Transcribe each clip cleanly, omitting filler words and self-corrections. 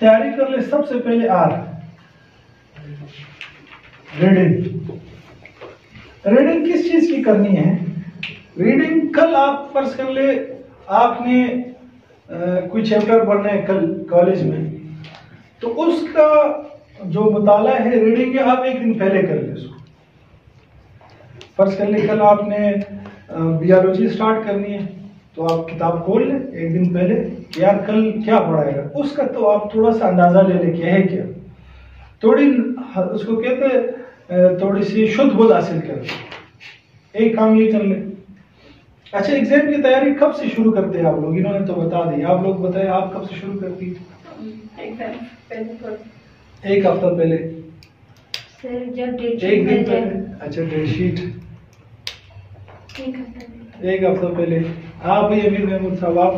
تیاری کر لے سب سے پہلے آر ریڈنگ. ریڈنگ کس چیز کی کرنی ہے؟ ریڈنگ کل آپ فرض کر لے آپ نے کوئی چیپٹر پڑھنا ہے کل کالج میں، تو اس کا جو مطالعہ ہے ریڈنگ ہے آپ ایک دن پہلے کر لیں اس کو. فرض کر لیں کل آپ نے بیالوجی سٹارٹ کرنی ہے تو آپ کتاب کھول لیں ایک دن پہلے کہ یار کل کیا پڑھائے گا، اس کا تو آپ تھوڑا سا اندازہ لے لیں کہ ہے کیا، تھوڑی اس کو کہتے ہیں تھوڑی سی شدھ بدھ حاصل کر لیں. ایک کام یہ کر لیں. اچھا ایگزام کی تیاری کب سے شروع کرتے ہیں آپ لوگ؟ انہوں نے تو بتا دی، آپ لوگ بتائیں آپ کب سے شروع کرتی؟ ایک ہفتہ پہلے، ایک دن پہلے. اچھا ڈیٹ شیٹ ایک ہفتہ پہلے. آپ بھائی امیر محمود صاحب آپ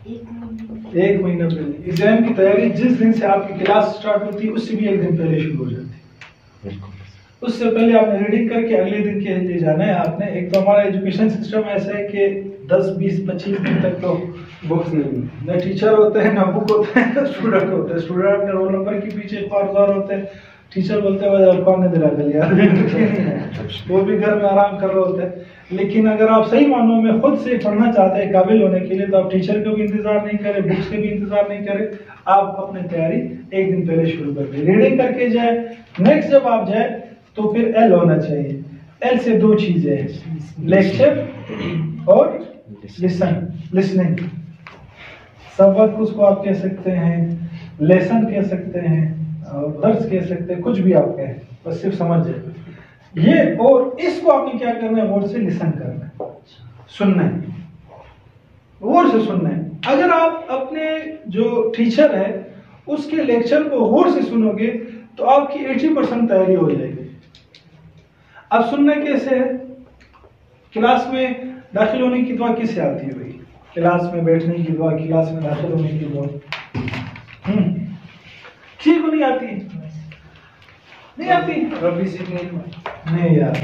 ایک مہینہ پہلے. ایگزام کی تیاری جس دن سے آپ کی کلاس سٹارٹ ہوتی ہے اس سے بھی ایک دن پہلے شروع ہو جاتی ہے. اس سے پہلے آپ نے ریڈنگ کر کے اگلے دن کے لیے جانا ہے آپ نے. ایک تو ہمارا ایجوکیشن سسٹم ایسا ہے کہ 10 20 25 دن تک تو بکس نہیں، نہ ٹیچر ہوتے ہیں نہ بک ہوتے ہیں نہ اسٹوڈنٹ ہوتے ہیں. اسٹوڈنٹ اپنے رول نمبر کے پیچھے خواہشار ہوتے ہیں، ٹیچر بولتے ہیں کون نے دلا کر لیا وہ بھی گھر میں آرام کر رہے ہوتے ہیں. لیکن اگر آپ صحیح معنوں میں خود سے پڑھنا چاہتے ہیں قابل ہونے کے لیے تو آپ ٹیچر کو بھی انتظار نہیں کریں، بکس کے بھی انتظار نہیں کریں، آپ اپنی تیاری ایک دن پہلے شروع کر دیں. ریڈنگ کر کے جائیں. نیکسٹ جب آپ جائیں تو پھر ایل ہونا چاہیے. ایل سے دو چیزیں ہیں، لیکچر اور لسننگ. سبق اس کو آپ کہہ سکتے ہیں، لیسن کہہ سکتے ہیں، درس کہہ سکتے ہیں، کچھ بھی آپ کہیں، بس صرف سمجھ جائے یہ. اور اس کو آپ نے کیا کرنا ہے؟ غور سے لسن کرنا ہے، سننا ہے، غور سے سننا ہے. اگر آپ اپنے جو ٹیچر ہے اس کے لیکچر کو غور سے سنو گے تو آپ کی 80% تیاری ہو جائے گی. اب سننا کیسے ہے؟ کلاس میں داخل ہونے کی دعا کس سے آتی ہے بھائی؟ کلاس میں بیٹھنے کی دعا، کلاس میں داخل ہونے کی دعا کسی کو نہیں آتی؟ نہیں آتی؟ ربی سیکھنے کی نہیں یار،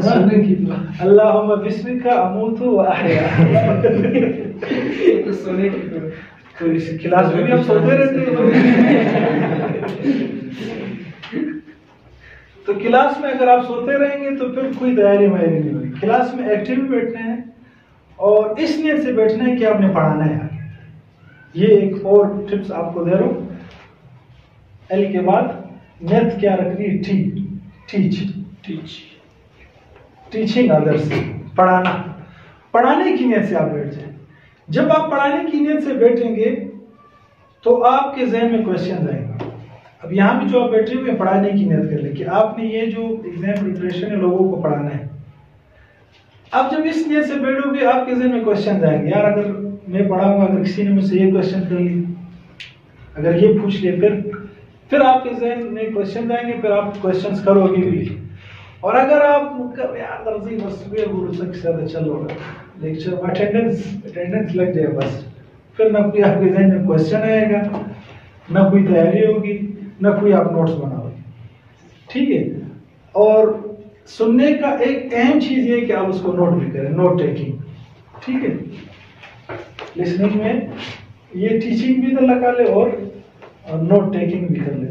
سننے کی دعا اللہم بسمک اموت و احیا سونے کی دعا. تو اس کلاس میں بھی آپ سوتے رہتے ہیں تو کلاس میں اگر آپ سوتے رہیں گے تو پھر کوئی تیاری میری نہیں ہوگی. کلاس میں ایکٹیو بیٹھنا ہے اور اس نیت سے بیٹھنا ہے کہ آپ نے پڑھانا ہے. یہ ایک اور ٹپس آپ کو دے رہا ہوں. ایل کے بعد نیت کیا رکھنی ہے؟ ٹیچنگ ادرس، پڑھانا. پڑھانے کی نیت سے آپ بیٹھ جائیں. جب آپ پڑھانے کی نیت سے بیٹھیں گے تو آپ کے ذہن میں کوشچن آئیں گے. اب یہاں بھی جو آپ بیٹھے ہوئے پڑھانے کی نیت کر لیں کہ آپ نے یہ جو ایگزام پریپریشن ہے لوگوں کو پڑھانا ہے. اب جب اس نیت سے بیٹھو گے آپ کے ذہن میں کوشچن آئیں گے، یار اگر میں پڑھاؤں گا، اگر کسی نے مجھ سے یہ کوشچن کر لی، اگر یہ پوچھ لے، پھر آپ کے ذہن میں کوشچن آئیں گے، پھر آپ کوشچنس کرو گے بھی. اور اگر آپ یار درزی بس چلو لیکچر اٹینڈنس لگ جائے بس، پھر نہ کوئی آپ کے ذہن میں کوشچن آئے گا، نہ کوئی تیاری ہوگی، نہ کوئی آپ نوٹس بناؤ گے. ٹھیک ہے. اور سننے کا ایک اہم چیز یہ کہ آپ اس کو نوٹ بھی کریں، نوٹ ٹیکنگ. ٹھیک ہے. لسننگ میں یہ ٹیچنگ بھی تو لگا لے اور نوٹ ٹیکنگ بھی کر لے.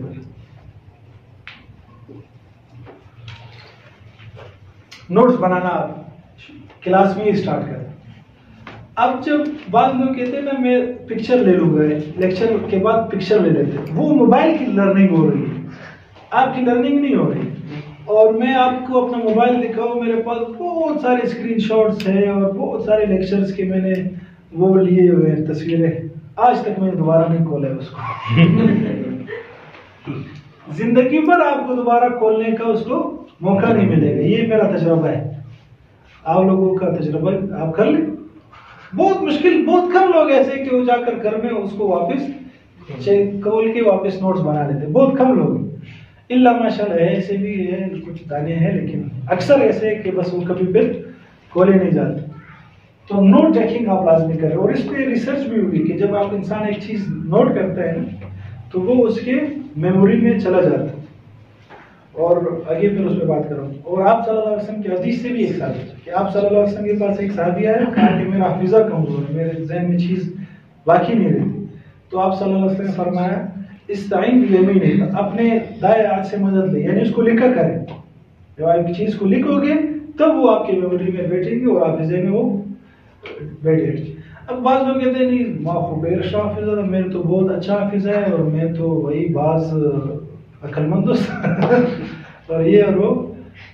نوٹس بنانا آپ کلاس میں ہی اسٹارٹ کریں. اب جب بعض لوگ کہتے ہیں نا میں پکچر لے لوں گا، لیکچر کے بعد پکچر لے لیتے ہیں، وہ موبائل کی لرننگ ہو رہی ہے، آپ کی لرننگ نہیں ہو رہی. اور میں آپ کو اپنا موبائل دکھاؤں، میرے پاس بہت سارے اسکرین شاٹس ہیں اور بہت سارے لیکچرز کے میں نے وہ لیے ہوئے ہیں تصویریں، آج تک میں نے دوبارہ نہیں کھولا ہے اس کو. زندگی بھر آپ کو دوبارہ کھولنے کا اس کو موقع نہیں ملے گا. یہ میرا تجربہ ہے، آپ لوگوں کا تجربہ آپ کر لیں. بہت مشکل، بہت کم لوگ ایسے کہ وہ جا کر گھر میں اس کو واپس کھول کے واپس نوٹس بنا لیتے، بہت کم لوگ. اللہ ماشاء اللہ ایسے بھی ہے، کچھ دانے ہیں، لیکن اکثر ایسے کہ بس وہ کبھی پھر کھولے نہیں جاتے. تو نوٹ ٹیکنگ آپ لازمی کریں. اور اس پہ ریسرچ بھی ہوئی کہ جب آپ انسان ایک چیز نوٹ کرتا ہے تو وہ اس کے میموری میں چلا جاتا ہے. اور آگے پھر اس پہ بات کروں. اور آپ صلی اللہ علیہ وسلم کی حدیث سے بھی ایک ثابت ہے کہ آپ صلی اللہ علیہ وسلم کے پاس ایک صحابی آیا، کہا کہ میرا حافظہ کمزور ہے، میرے ذہن میں چیز باقی نہیں رہتی. تو آپ صلی اللہ علیہ وسلم نے فرمایا استعین بالیمین، اپنے دائیں ہاتھ سے مدد لیں، یعنی اس کو لکھا کریں. جب آپ کی چیز کو لکھو گے تب وہ آپ کی میموری میں بیٹھے گی اور حافظے میں وہ بیٹھے گی. اب بعض لوگ کہتے ہیں نہیں ماں خبیر شاہ حافظ ہے، میرے تو بہت اچھا حافظ ہے اور میں تو وہی بعض عقل مند اور یہ اور وہ.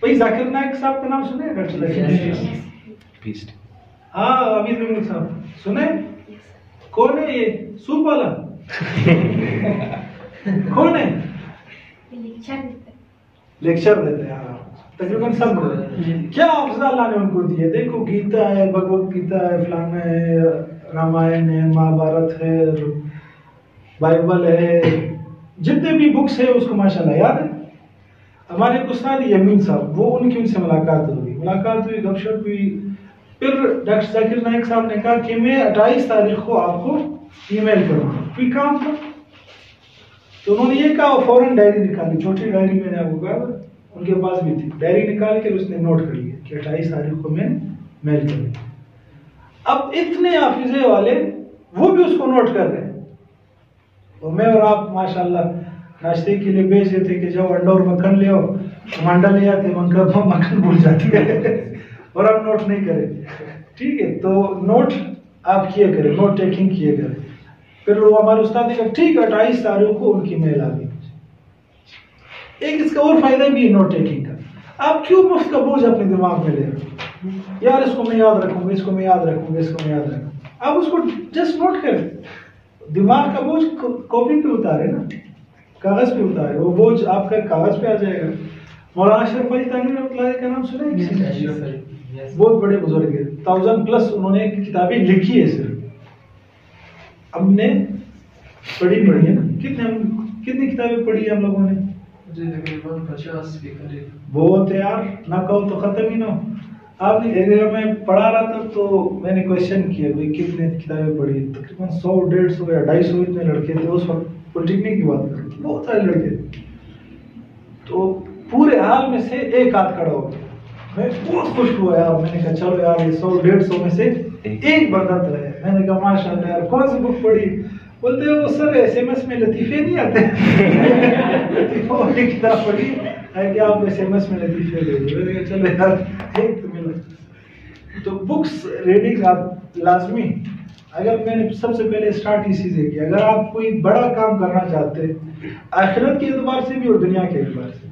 بھائی ذاکر نائک صاحب کا نام سنے ہیں ڈاکٹر ذاکر نائک؟ ہاں امیر محمود صاحب سنے؟ کون ہے یہ سوپ والا؟ کون ہے؟ لیکچر دیتے ہیں. ہاں تقریباً سب کیا افضل اللہ نے ان کو دیے. دیکھو گیتا ہے، بھگوت گیتا ہے، فلانا ہے، رامائن ہے، مہابھارت ہے، بائبل ہے، جتنے بھی بکس ہے اس کو ماشاءاللہ یاد ہے. ہمارے استاد یمین صاحب وہ ان کی ان سے ملاقات ہوئی، گپ شپ ہوئی. پھر ڈاکٹر ذاکر نائک صاحب نے کہا کہ میں 28 تاریخ کو آپ کو ای میل کروں گا، کوئی کام تھا. تو انہوں نے یہ کہا، فوراً ڈائری نکالی، چھوٹی ڈائری میں نے آپ کو کہا ان کے پاس بھی تھی، ڈائری نکال کے اس نے نوٹ کر لیا کہ 28 تاریخ کو میں میل کروں گا. اب اتنے حافظے والے وہ بھی اس کو نوٹ کر رہے ہیں، اور میں اور آپ ماشاءاللہ ناشتے کے لیے بھیج دیتے کہ جب انڈا اور مکھن لے آؤ، مانڈا لے آتے، مکھن بھول جاتے اور ہم نوٹ نہیں کریں. ٹھیک ہے، تو نوٹ آپ کیے کریں، نوٹ ٹیکنگ کیے کریں. پھر وہ ہمارے استاد نے کہا ٹھیک ہے 28 تاریخ کو ان کی میل آ گئی. ایک اس کا اور فائدہ بھی ہے نوٹ ٹیکنگ کا. آپ کیوں مفت کا بوجھ اپنے دماغ میں لے رہے ہو؟ یار اس کو میں یاد رکھوں گا، اس کو میں یاد رکھوں گا، اس کو میں یاد رکھوں گا. آپ اس کو جسٹ نوٹ کریں. دماغ کا بوجھ کاپی پہ اتارے نا، کاغذ پہ اتارے، وہ بوجھ آپ کا کاغذ پہ آ جائے گا. مولانا اشرف علی تھانوی رحمۃ اللہ علیہ کا نام سنا ہے؟ بہت بڑے بزرگ ہیں، 1000+ انہوں نے کتابیں لکھی ہے. صرف ہم نے پڑھی ہے نا، کتنی کتابیں پڑھی ہے ہم لوگوں نے؟ 50 کے قریب. بہت ہے یار، نہ کہو تو ختم ہی نہ ہو. آپ نے جب میں پڑھا رہا تھا تو میں نے کوشچن کیا بھائی کتنے کتابیں پڑھی؟ تقریباً 100 150 یا 250 اتنے لڑکے تھے اس وقت. پولیٹیکنک کی بات کریں، بہت سارے لڑکے تھے. تو پورے حال میں سے ایک ہاتھ کھڑا ہو گیا. میں بہت خوش ہوا یار. میں نے کہا چلو یار یہ 100 150 میں سے ایک بندہ تو ہے. میں نے کہا ماشاء اللہ یار کون سی بک پڑھی؟ بولتے وہ سر SMS میں لطیفے نہیں آتے. لطیفوں والی کتاب پڑھی ہے کہ آپ SMS میں لطیفے دے دو. میں نے کہا چلو یار ایک تو ملا. تو بکس ریڈنگ آپ لازمی. اگر میں نے سب سے پہلے اسٹارٹ اسی سے کیا، اگر آپ کوئی بڑا کام کرنا چاہتے ہیں آخرت کے اعتبار سے بھی اور دنیا کے اعتبار سے،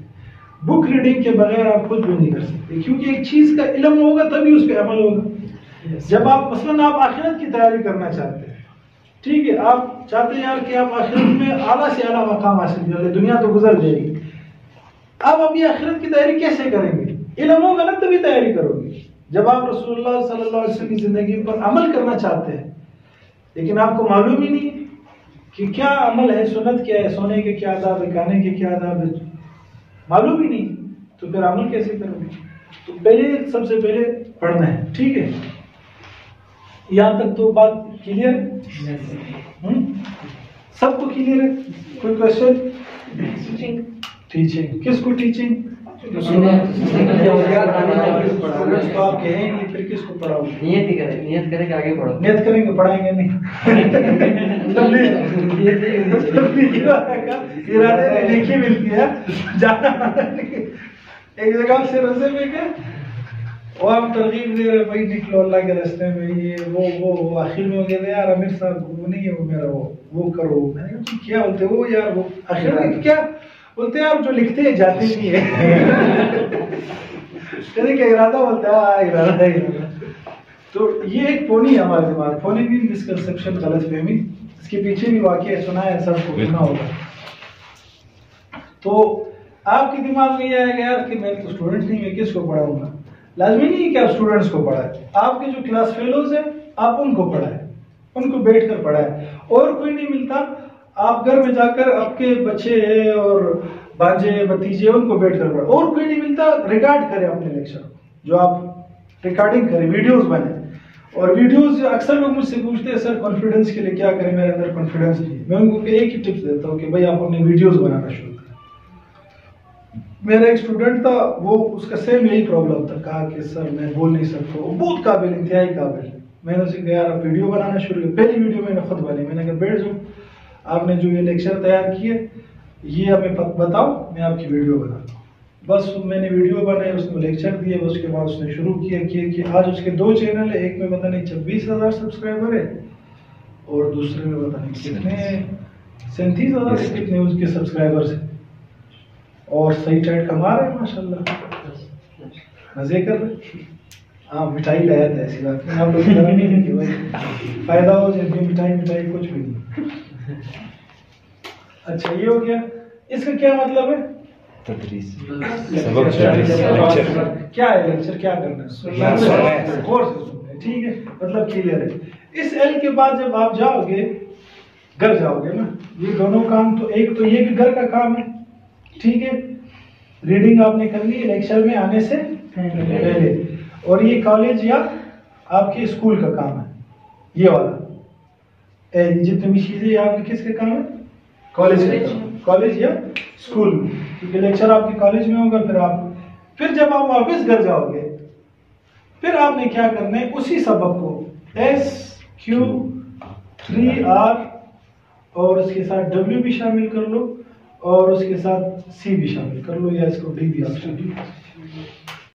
بک ریڈنگ کے بغیر آپ کچھ بھی نہیں کر سکتے. کیونکہ ایک چیز کا علم ہوگا تبھی اس پہ عمل ہوگا. جب آپ مثلاً آپ آخرت کی تیاری کرنا چاہتے ہیں، ٹھیک ہے، آپ چاہتے ہیں یار کہ آپ آخرت میں اعلیٰ سے اعلیٰ مقام حاصل کر لیں، دنیا تو گزر جائے گی. آپ اپنی آخرت کی تیاری کیسے کریں گے؟ علم ہوگا نا تبھی تیاری کرو گے. جب آپ رسول اللہ صلی اللہ علیہ وسلم کی زندگی پر عمل کرنا چاہتے ہیں لیکن آپ کو معلوم ہی نہیں کہ کیا عمل ہے، سنت کیا ہے، سونے کے کیا آداب ہے، کھانے کے کیا آداب ہے، معلوم ہی نہیں، تو پھر عمل کیسے کرو گے؟ تو پہلے سب سے پہلے پڑھنا ہے. ٹھیک ہے، یہاں تک تو بات کلیئر ہے؟ سب کو کلیئر ہے؟ کوئی کوشچن؟ ٹیچنگ کس کو؟ ٹیچنگ آپ کہیں نہیں، پھر کس کو پڑھاؤ؟ نیت کریں کہ آگے پڑھو. نیت کریں گے، پڑھائیں گے نہیں. ارادے میں نیکی ملتی ہے، جانا ایک جگہ سے رسے میں کہ وہ ہم ترغیب دے رہے بھائی نکلو اللہ کے راستے میں، یہ وہ آخر میں کہتے ہیں یار امیر صاحب وہ نہیں ہے، وہ میرا وہ کرو. میں نے کہا کیا بولتے وہ یار، وہ آخر میں کیا بولتے ہیں آپ جو لکھتے ہیں جاتے نہیں ہے. کہتے کہ ارادہ بولتا ہے ارادہ. تو یہ ایک فونی ہے ہمارے دماغ، فونی بھی مسکنسیپشن، غلط فہمی. اس کے پیچھے بھی واقعہ سنا ہے، سب کو سنا ہوگا. تو آپ کے دماغ میں یہ آئے گا یار کہ میں تو اسٹوڈنٹ نہیں، میں کس کو پڑھاؤں گا؟ لازمی نہیں کہ آپ اسٹوڈنٹس کو پڑھائیں. آپ کے جو کلاس فیلوز ہیں آپ ان کو پڑھائیں، ان کو بیٹھ کر پڑھائیں. اور کوئی نہیں ملتا آپ گھر میں جا کر آپ کے بچے ہیں اور بانجے بھتیجے ان کو بیٹھ کر پڑھائیں. اور کوئی نہیں ملتا ریکارڈ کریں اپنے لیکچر جو آپ ریکارڈنگ کریں، ویڈیوز بنیں. اور ویڈیوز اکثر لوگ مجھ سے پوچھتے ہیں سر کانفیڈنس کے لیے کیا کریں، میرے اندر کانفیڈنس نہیں ہے. میں ان کو ایک ہی ٹپس دیتا ہوں کہ بھائی آپ اپنے ویڈیوز بنانا شروع کریں. میرا ایک اسٹوڈنٹ تھا، وہ اس کا سیم یہی پرابلم تھا، کہا کہ سر میں بول نہیں سکتا. وہ بہت قابل، انتہائی قابل. میں نے اسے کہا یار آپ ویڈیو بنانا شروع کیا. پہلی ویڈیو میں نے خود بنی. میں نے کہا بیٹھ جاؤ آپ نے جو یہ لیکچر تیار کیے یہ ہمیں بتاؤ، میں آپ کی ویڈیو بناتا ہوں. بس میں نے ویڈیو بنائی، اس نے لیکچر دیے، اس کے بعد اس نے شروع کیا کہ آج اس کے 2 چینل ہیں، ایک میں پتہ نہیں 26,000 سبسکرائبر ہے اور دوسرے میں پتہ نہیں کتنے 37,000 کتنے اس کے سبسکرائبرز ہیں، اور صحیح ٹائٹ کما رہے ہیں ماشاء اللہ، مزے کر رہے. ہاں مٹھائی لایا تھا، ایسی بات نہیں، آپ لوگ طرح نہیں ہے کہ بھائی فائدہ ہو جائے، مٹھائی کچھ بھی نہیں. اچھا یہ ہو گیا. اس کا کیا مطلب ہے؟ تدریس کیا ہے لیکچر، کیا کرنا ہے، کورس ہے. ٹھیک ہے، مطلب کلیئر ہے. اس ایل کے بعد جب آپ جاؤ گے گھر جاؤ گے نا، یہ دونوں کام تو ایک تو یہ بھی گھر کا کام ہے. ٹھیک ہے، ریڈنگ آپ نے کر لی لیکچر میں آنے سے پہلے، اور یہ کالج یا آپ کے اسکول کا کام ہے. یہ والا جتنی بھی چیزیں آپ کے کس کے کام ہے؟ کالج کا کام، کالج یا اسکول میں، کیونکہ لیکچر آپ کے کالج میں ہوگا. پھر جب آپ واپس گھر جاؤ گے پھر آپ نے کیا کرنا ہے، اسی سبق کو SQ3R اور اس کے ساتھ W بھی شامل کر لو اور اس کے ساتھ C بھی شامل کر لو، یا اس کو D بھی آپ شامل کر لو.